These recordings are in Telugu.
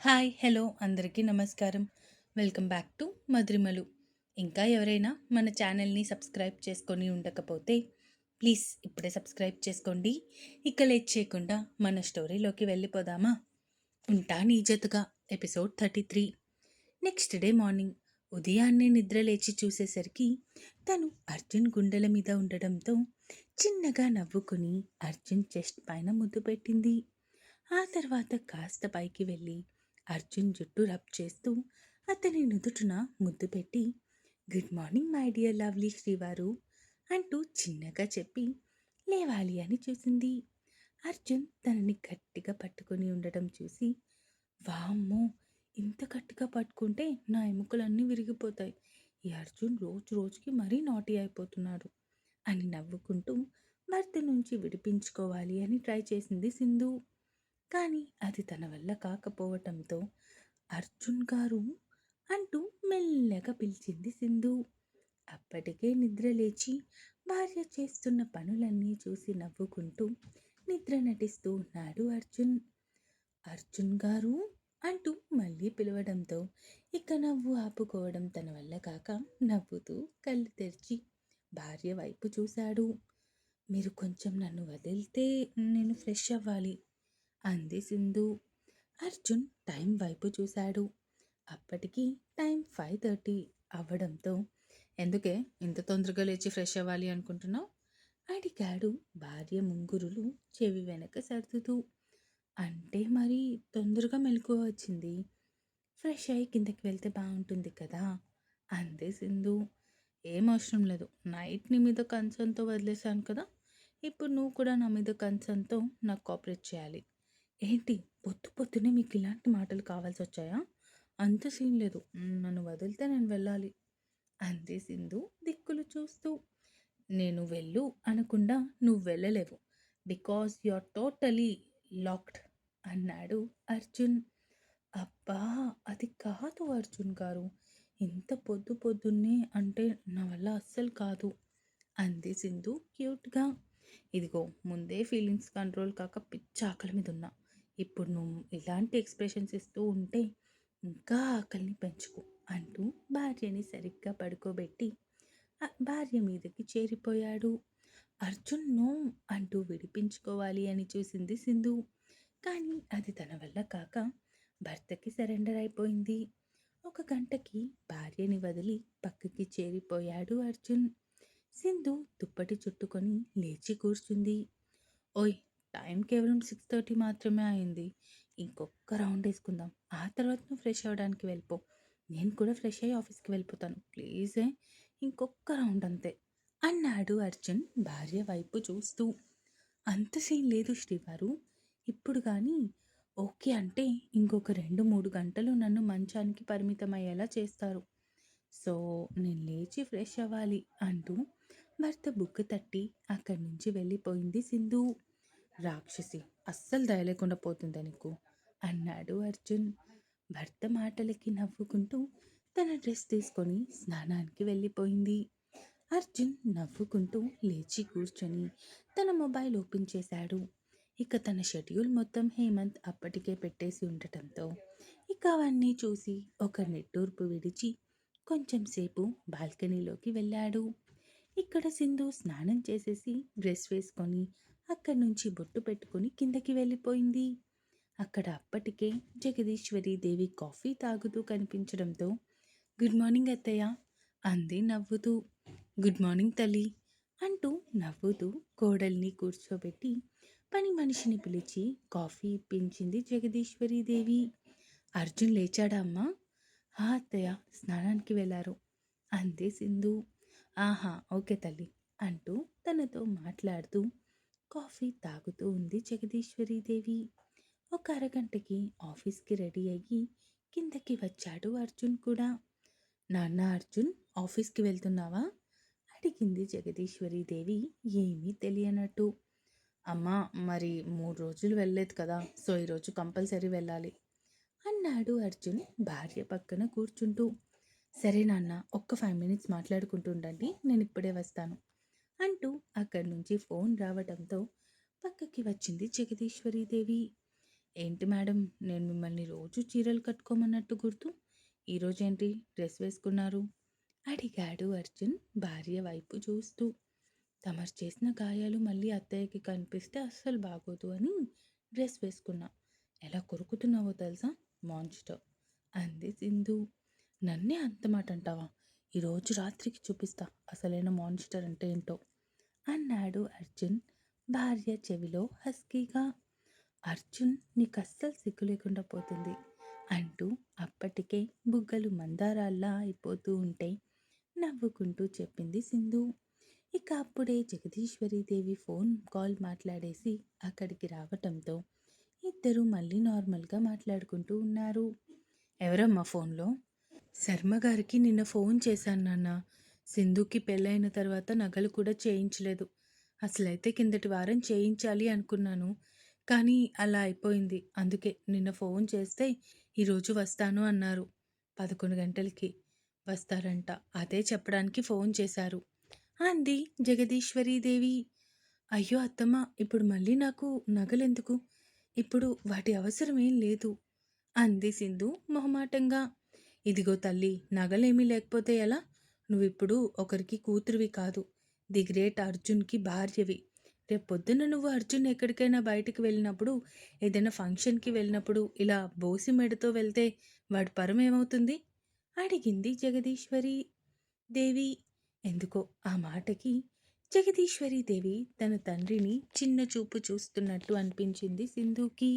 హాయ్ హలో అందరికీ నమస్కారం. Welcome back to Madhurimalu. ఇంకా ఎవరైనా మన ఛానల్ని సబ్స్క్రైబ్ చేసుకొని ఉండకపోతే ప్లీజ్ ఇప్పుడే సబ్స్క్రైబ్ చేసుకోండి. ఇక లేట్ చేయకుండా మన స్టోరీలోకి వెళ్ళిపోదామా? ఉంటా నీ జతగా ఎపిసోడ్ 33. నెక్స్ట్ డే మార్నింగ్ ఉదయాన్నే నిద్ర లేచి చూసేసరికి తను అర్జున్ గుండెల మీద ఉండడంతో చిన్నగా నవ్వుకుని అర్జున్ చెస్ట్ పైన ముద్దు పెట్టింది. ఆ తర్వాత కాస్త పైకి వెళ్ళి అర్జున్ జుట్టు రబ్ చేస్తూ అతని నుదుటిన ముద్దు పెట్టి good morning my dear lovely శ్రీవారు అంటూ చిన్నగా చెప్పి లేవాలి అని చూసింది. అర్జున్ తనని గట్టిగా పట్టుకొని ఉండటం చూసి వామ్మో, ఇంత గట్టిగా పట్టుకుంటే నా ఎముకలన్నీ విరిగిపోతాయి. ఈ అర్జున్ రోజు రోజుకి మరీ నాటీ అయిపోతున్నాడు అని నవ్వుకుంటూ భర్త నుంచి విడిపించుకోవాలి అని ట్రై చేసింది సింధు. కానీ అది తన వల్ల కాకపోవటంతో అర్జున్ గారు అంటూ మెల్లగా పిలిచింది సింధు. అప్పటికే నిద్ర లేచి భార్య చేస్తున్న పనులన్నీ చూసి నవ్వుకుంటూ నిద్ర నటిస్తూ ఉన్నాడు అర్జున్. అర్జున్ గారు అంటూ మళ్ళీ పిలవడంతో ఇక నవ్వు ఆపుకోవడం తన వల్ల కాక నవ్వుతూ కళ్ళు తెరిచి భార్య వైపు చూశాడు. మీరు కొంచెం నన్ను వదిలితే నేను ఫ్రెష్ అవ్వాలి అంది సింధు. అర్జున్ టైం వైపు చూశాడు. అప్పటికి టైం 5:30 అవ్వడంతో ఎందుకే ఇంత తొందరగా లేచి ఫ్రెష్ అవ్వాలి అనుకుంటున్నావు అడిగాడు భార్య ముంగురులు చెవి వెనక సర్దుతూ. అంటే మరి తొందరగా మెలకువ వచ్చింది, ఫ్రెష్ అయ్యి కిందకి వెళ్తే బాగుంటుంది కదా అంది సింధు. ఏం అవసరం లేదు, నైట్ నీ మీద కన్సర్న్తో వదిలేశాను కదా, ఇప్పుడు నువ్వు కూడా నా మీద కన్సర్న్తో నాకు కోఆపరేట్ చేయాలి. ఏంటి పొద్దు పొద్దునే మీకు ఇలాంటి మాటలు కావాల్సి వచ్చాయా? అంత సీన్ లేదు, నన్ను వదిలితే నేను వెళ్ళాలి అంది సింధు దిక్కులు చూస్తూ. నేను వెళ్ళు అనకుండా నువ్వు వెళ్ళలేవు, because you are totally locked అన్నాడు అర్జున్. అబ్బా, అది కాదు అర్జున్ గారు, ఇంత పొద్దు పొద్దున్నే అంటే నా వల్ల అస్సలు కాదు అంది సింధు క్యూట్గా. ఇదిగో ముందే ఫీలింగ్స్ కంట్రోల్ కాక పిచ్చి ఆకలి మీద ఉన్నా, ఇప్పుడు నువ్వు ఇలాంటి ఎక్స్ప్రెషన్స్ ఇస్తూ ఉంటే ఇంకా ఆకలిని పెంచుకో అంటూ భార్యని సరిగ్గా పడుకోబెట్టి భార్య మీదకి చేరిపోయాడు. అర్జున్ నో అంటూ విడిపించుకోవాలి అని చూసింది సింధు. కానీ అది తన వల్ల కాక భర్తకి సరెండర్ అయిపోయింది. ఒక గంటకి భార్యని వదిలి పక్కకి చేరిపోయాడు అర్జున్. సింధు దుప్పటి చుట్టుకొని లేచి కూర్చుంది. ఓయ్, టైం కేవలం 6:30 మాత్రమే అయింది, ఇంకొక రౌండ్ వేసుకుందాం, ఆ తర్వాత నువ్వు ఫ్రెష్ అవ్వడానికి వెళ్ళిపో, నేను కూడా ఫ్రెష్ అయ్యి ఆఫీస్కి వెళ్ళిపోతాను ప్లీజే, ఇంకొక రౌండ్ అంతే అన్నాడు అర్జున్ భార్య వైపు చూస్తూ. అంత సీన్ లేదు శ్రీవారు, ఇప్పుడు కానీ ఓకే అంటే ఇంకొక 2-3 గంటలు నన్ను మంచానికి పరిమితమయ్యేలా చేస్తారు, సో నేను లేచి ఫ్రెష్ అవ్వాలి అంటూ భర్త బుగ్గ తట్టి అక్కడి నుంచి వెళ్ళిపోయింది సింధు. రాక్షసి, అస్సలు దయ లేకుండా పోతుందా నీకు అన్నాడు అర్జున్. భర్త మాటలకి నవ్వుకుంటూ తన డ్రెస్ తీసుకొని స్నానానికి వెళ్ళిపోయింది. అర్జున్ నవ్వుకుంటూ లేచి కూర్చొని తన మొబైల్ ఓపెన్ చేశాడు. ఇక తన షెడ్యూల్ మొత్తం హేమంత్ అప్పటికే పెట్టేసి ఉండటంతో ఇక అవన్నీ చూసి ఒక నిట్టూర్పు విడిచి కొంచెం సేపు బాల్కనీలోకి వెళ్ళాడు. ఇక్కడ సింధు స్నానం చేసేసి డ్రెస్ వేసుకొని అక్కడి నుంచి బొట్టు పెట్టుకొని కిందకి వెళ్ళిపోయింది. అక్కడ అప్పటికే జగదీశ్వరి దేవి కాఫీ తాగుతూ కనిపించడంతో గుడ్ మార్నింగ్ అత్తయ్య అంది నవ్వుతూ. గుడ్ మార్నింగ్ తల్లి అంటూ నవ్వుతూ కోడల్ని కూర్చోబెట్టి పని మనిషిని పిలిచి కాఫీ ఇప్పించింది జగదీశ్వరి దేవి. అర్జున్ లేచాడా అమ్మా? ఆ అత్తయ్య, స్నానానికి వెళ్ళారు అంది సింధు. ఆహా ఓకే తల్లి అంటూ తనతో మాట్లాడుతూ కాఫీ తాగుతూ ఉంది జగదీశ్వరీదేవి. ఒక అరగంటకి ఆఫీస్కి రెడీ అయ్యి కిందకి వచ్చాడు అర్జున్ కూడా. నాన్న అర్జున్, ఆఫీస్కి వెళ్తున్నావా అడిగింది జగదీశ్వరీదేవి ఏమీ తెలియనట్టు. అమ్మా, మరి 3 రోజులు వెళ్ళలేదు కదా, సో ఈరోజు కంపల్సరీ వెళ్ళాలి అన్నాడు అర్జున్ భార్య పక్కన కూర్చుంటూ. సరే నాన్న, ఒక్క 5 మినిట్స్ మాట్లాడుకుంటూ ఉండండి, నేను ఇప్పుడే వస్తాను అంటూ అక్కడి నుంచి ఫోన్ రావడంతో పక్కకి వచ్చింది జగదీశ్వరీదేవి. ఏంటి మేడం, నేను మిమ్మల్ని రోజు చీరలు కట్టుకోమన్నట్టు గుర్తు. ఈరోజేంటి డ్రెస్ వేసుకున్నారు? అడిగాడు అర్జున్ భార్య వైపు చూస్తూ. తమరు చేసిన గాయాలు మళ్ళీ అత్తయ్యకి కనిపిస్తే అస్సలు బాగోదు అని డ్రెస్ వేసుకున్నా. ఎలా కొరుకుతున్నావో తెలుసా మాన్స్టర్, అంది సింధు. నన్నే అంత మాట అంటావా? ఈరోజు రాత్రికి చూపిస్తా అసలైన మాన్స్టర్ అంటే ఏంటో, అన్నాడు అర్జున్ భార్య చెవిలో హస్కీగా. అర్జున్ నీకస్సలు సిగ్గు లేకుండా పోతుంది అంటూ అప్పటికే బుగ్గలు మందారాల్లా అయిపోతూ ఉంటే నవ్వుకుంటూ చెప్పింది సింధు. ఇక అప్పుడే జగదీశ్వరీదేవి ఫోన్ కాల్ మాట్లాడేసి అక్కడికి రావటంతో ఇద్దరూ మళ్ళీ నార్మల్గా మాట్లాడుకుంటూ ఉన్నారు. ఎవరమ్మా ఫోన్లో? శర్మ గారికి నిన్న ఫోన్ చేశాను నాన్న. సింధుకి పెళ్ళైన తర్వాత నగలు కూడా చేయించలేదు. అసలైతే కిందటి వారం చేయించాలి అనుకున్నాను, కానీ అలా అయిపోయింది. అందుకే నిన్న ఫోన్ చేస్తే ఈరోజు వస్తాను అన్నారు. 11 గంటలకి వస్తారంట. అదే చెప్పడానికి ఫోన్ చేశారు, అంది జగదీశ్వరీదేవి. అయ్యో అత్తమ్మ, ఇప్పుడు మళ్ళీ నాకు నగలెందుకు? ఇప్పుడు వాటి అవసరం ఏం లేదు, అంది సింధు మొహమాటంగా. ఇదిగో తల్లి, నగలేమీ లేకపోతే ఎలా? నువ్విప్పుడు ఒకరికి కూతురివి కాదు, ది గ్రేట్ అర్జున్కి భార్యవి. రేపొద్దున నువ్వు అర్జున్ ఎక్కడికైనా బయటికి వెళ్ళినప్పుడు, ఏదైనా ఫంక్షన్కి వెళ్ళినప్పుడు ఇలా బోసి మెడతో వెళ్తే వాడి పరం ఏమవుతుంది? అడిగింది జగదీశ్వరి దేవి. ఎందుకో ఆ మాటకి జగదీశ్వరి దేవి తన తండ్రిని చిన్న చూపు చూస్తున్నట్టు అనిపించింది సింధుకి.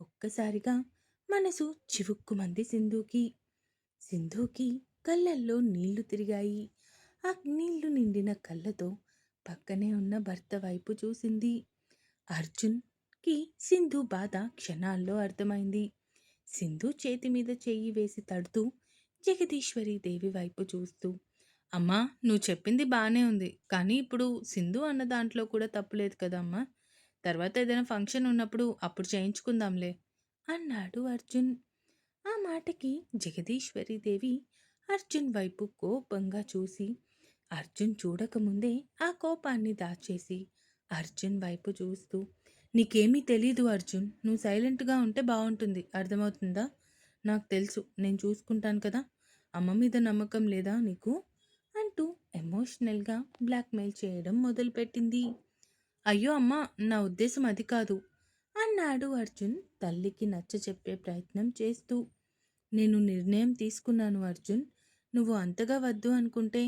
ఒక్కసారిగా మనసు చివుక్కుమంది సింధుకి. సింధుకి కళ్ళల్లో నీళ్లు తిరిగాయి. ఆ నీళ్లు నిండిన కళ్ళతో పక్కనే ఉన్న భర్త వైపు చూసింది. అర్జున్కి సింధు బాధ క్షణాల్లో అర్థమైంది. సింధు చేతి మీద చెయ్యి వేసి తడుతూ జగదీశ్వరి దేవి వైపు చూస్తూ, అమ్మా, నువ్వు చెప్పింది బాగానే ఉంది, కానీ ఇప్పుడు సింధు అన్న దాంట్లో కూడా తప్పులేదు కదమ్మా. తర్వాత ఏదైనా ఫంక్షన్ ఉన్నప్పుడు అప్పుడు చేయించుకుందాంలే, అన్నాడు అర్జున్. ఆ మాటకి జగదీశ్వరీదేవి అర్జున్ వైపు కోపంగా చూసి, అర్జున్ చూడకముందే ఆ కోపాన్ని దాచేసి అర్జున్ వైపు చూస్తూ, నీకేమీ తెలీదు అర్జున్, నువ్వు సైలెంట్గా ఉంటే బాగుంటుంది, అర్థమవుతుందా? నాకు తెలుసు, నేను చూసుకుంటాను కదా. అమ్మ మీద నమ్మకం లేదా నీకు? అంటూ ఎమోషనల్గా బ్లాక్మెయిల్ చేయడం మొదలుపెట్టింది. అయ్యో అమ్మ, నా ఉద్దేశం అది కాదు, అన్నాడు అర్జున్ తల్లికి నచ్చ చెప్పే ప్రయత్నం చేస్తూ. నేను నిర్ణయం తీసుకున్నాను అర్జున్. నువ్వు అంతగా వద్దు అనుకుంటే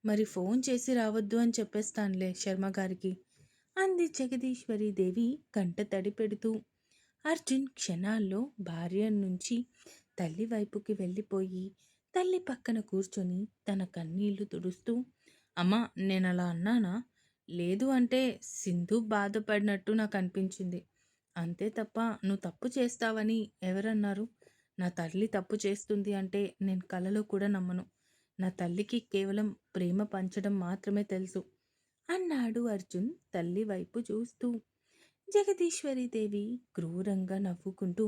మరి ఫోన్ చేసి రావద్దు అని చెప్పేస్తానులే శర్మగారికి, అంది జగదీశ్వరి దేవి కంట తడి పెడుతూ. అర్జున్ క్షణాల్లో భార్య నుంచి తల్లి వైపుకి వెళ్ళిపోయి తల్లి పక్కన కూర్చొని తన కన్నీళ్లు తుడుస్తూ, అమ్మా, నేను అలా అన్నానా? లేదు అంటే సింధు బాధపడినట్టు నాకు అనిపించింది, అంతే తప్ప నువ్వు తప్పు చేస్తావని ఎవరన్నారు? నా తల్లి తప్పు చేస్తుంది అంటే నేను కలలో కూడా నమ్మను. నా తల్లికి కేవలం ప్రేమ పంచడం మాత్రమే తెలుసు, అన్నాడు అర్జున్ తల్లి వైపు చూస్తూ. జగదీశ్వరీదేవి క్రూరంగా నవ్వుకుంటూ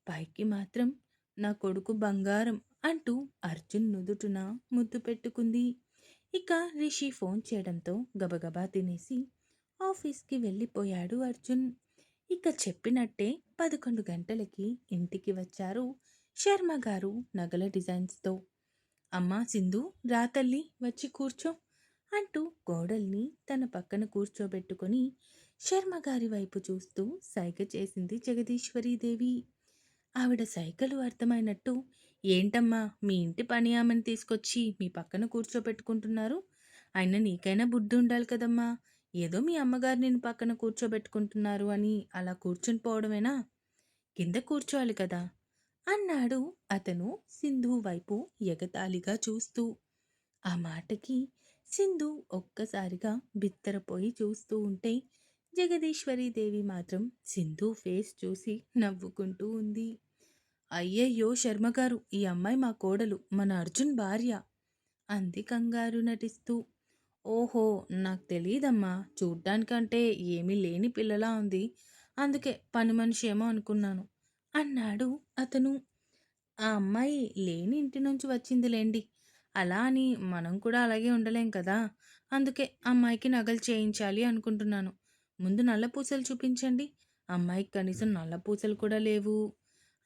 పైకి మాత్రం నా కొడుకు బంగారం అంటూ అర్జున్ నుదుటున ముద్దు పెట్టుకుంది. ఇక రిషి ఫోన్ చేయడంతో గబగబా తినేసి ఆఫీస్కి వెళ్ళిపోయాడు అర్జున్. ఇక చెప్పినట్టే 11 గంటలకి ఇంటికి వచ్చారు శర్మ గారు నగల డిజైన్స్తో. అమ్మా సింధు, రా తల్లి, వచ్చి కూర్చో అంటూ కోడల్ని తన పక్కన కూర్చోబెట్టుకొని శర్మగారి వైపు చూస్తూ సైగ చేసింది జగదీశ్వరీదేవి. ఆవిడ సైగలు అర్థమైనట్టు, ఏంటమ్మా, మీ ఇంటి పని ఆమెను తీసుకొచ్చి మీ పక్కన కూర్చోబెట్టుకుంటున్నారు? అయినా నీకైనా బుద్ధి ఉండాలి కదమ్మా. ఏదో మీ అమ్మగారు నేను పక్కన కూర్చోబెట్టుకుంటున్నారు అని అలా కూర్చుని పోవడమేనా? కింద కూర్చోవాలి కదా, అన్నాడు అతను సింధు వైపు ఎగతాళిగా చూస్తూ. ఆ మాటకి సింధు ఒక్కసారిగా బిత్తరపోయి చూస్తూ ఉంటే జగదీశ్వరీదేవి మాత్రం సింధు ఫేస్ చూసి నవ్వుకుంటూ ఉంది. అయ్యయ్యో శర్మగారు, ఈ అమ్మాయి మా కోడలు, మన అర్జున్ భార్య, అంది కంగారు నటిస్తూ. ఓహో, నాకు తెలియదమ్మా, చూడ్డానికంటే ఏమీ లేని పిల్లలా ఉంది, అందుకే పని మనిషి ఏమో అనుకున్నాను, అన్నాడు అతను. ఆ అమ్మాయి లేని ఇంటి నుంచి వచ్చిందిలేండి, అలా అని మనం కూడా అలాగే ఉండలేం కదా. అందుకే అమ్మాయికి నగలు చేయించాలి అనుకుంటున్నాను. ముందు నల్ల పూసలు చూపించండి, అమ్మాయికి కనీసం నల్ల పూసలు కూడా లేవు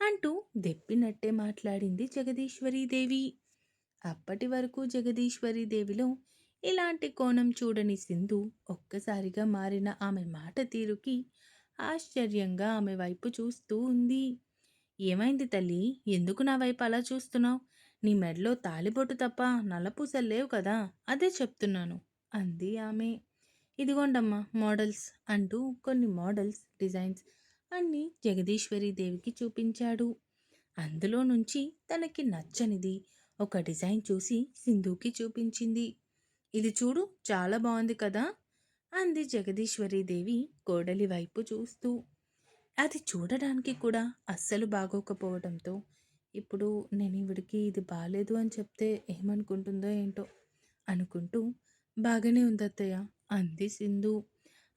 అంటూ దెప్పినట్టే మాట్లాడింది జగదీశ్వరీదేవి. అప్పటి వరకు జగదీశ్వరీదేవిలో ఇలాంటి కోణం చూడని సింధు ఒక్కసారిగా మారిన ఆమె మాట తీరుకి ఆశ్చర్యంగా ఆమె వైపు చూస్తూ ఉంది. ఏమైంది తల్లి? ఎందుకు నా వైపు అలా చూస్తున్నావు? నీ మెడలో తాళిబొట్టు తప్ప నల్లపూసలు లేవు కదా! అదే చెప్తున్నాను అంది ఆమె. ఇదిగోండమ్మా మోడల్స్ అంటూ కొన్ని మోడల్స్ డిజైన్స్ అన్నీ జగదీశ్వరి దేవికి చూపించాడు. అందులో నుంచి తనకి నచ్చనిది ఒక డిజైన్ చూసి సింధుకి చూపించింది. ఇది చూడు చాలా బాగుంది కదా అంది జగదీశ్వరి దేవి కోడలి వైపు చూస్తూ. అది చూడడానికి కూడా అస్సలు బాగోకపోవడంతో ఇప్పుడు నేను ఈవిడికి ఇది బాలేదు అని చెప్తే ఏమనుకుంటుందో ఏంటో అనుకుంటూ బాగానే ఉందత్తయ్య అంది సింధు.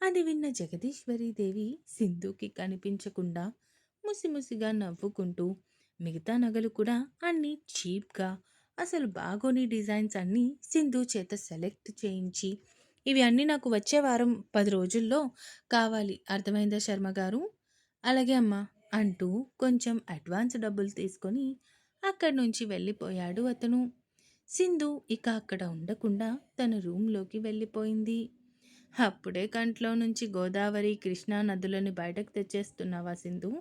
అది విన్న జగదీశ్వరీదేవి సింధుకి కనిపించకుండా ముసిముసిగా నవ్వుకుంటూ మిగతా నగలు కూడా అన్నీ చీప్గా అసలు బాగోని డిజైన్స్ అన్నీ సింధు చేత సెలెక్ట్ చేయించి ఇవి అన్నీ నాకు వచ్చే వారం 10 రోజుల్లో కావాలి, అర్థమైందా శర్మ గారు? అలాగే అమ్మా అంటూ కొంచెం అడ్వాన్స్ డబ్బులు తీసుకొని అక్కడి నుంచి వెళ్ళిపోయాడు అతను. సింధు ఇక అక్కడ ఉండకుండా తన రూంలోకి వెళ్ళిపోయింది. అప్పుడే కంట్లో నుంచి గోదావరి కృష్ణా నదులని బయటకు తెచ్చేస్తున్నావా సింధు?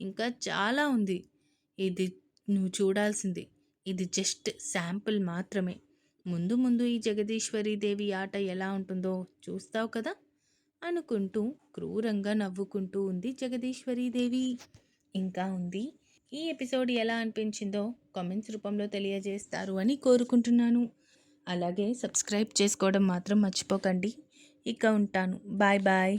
ఇంకా చాలా ఉంది. ఇది నువ్వు చూడాల్సింది. ఇది జస్ట్ శాంపుల్ మాత్రమే. ముందు ముందు ఈ జగదీశ్వరి దేవి ఆట ఎలా ఉంటుందో చూస్తావు కదా అనుకుంటూ క్రూరంగా నవ్వుకుంటూ ఉంది జగదీశ్వరీదేవి. ఇంకా ఉంది. ఈ ఎపిసోడ్ ఎలా అనిపించిందో కామెంట్స్ రూపంలో తెలియజేస్తారు అని కోరుకుంటున్నాను. అలాగే సబ్స్క్రైబ్ చేసుకోవడం మాత్రం మర్చిపోకండి. ఇక ఉంటాను. Bye bye.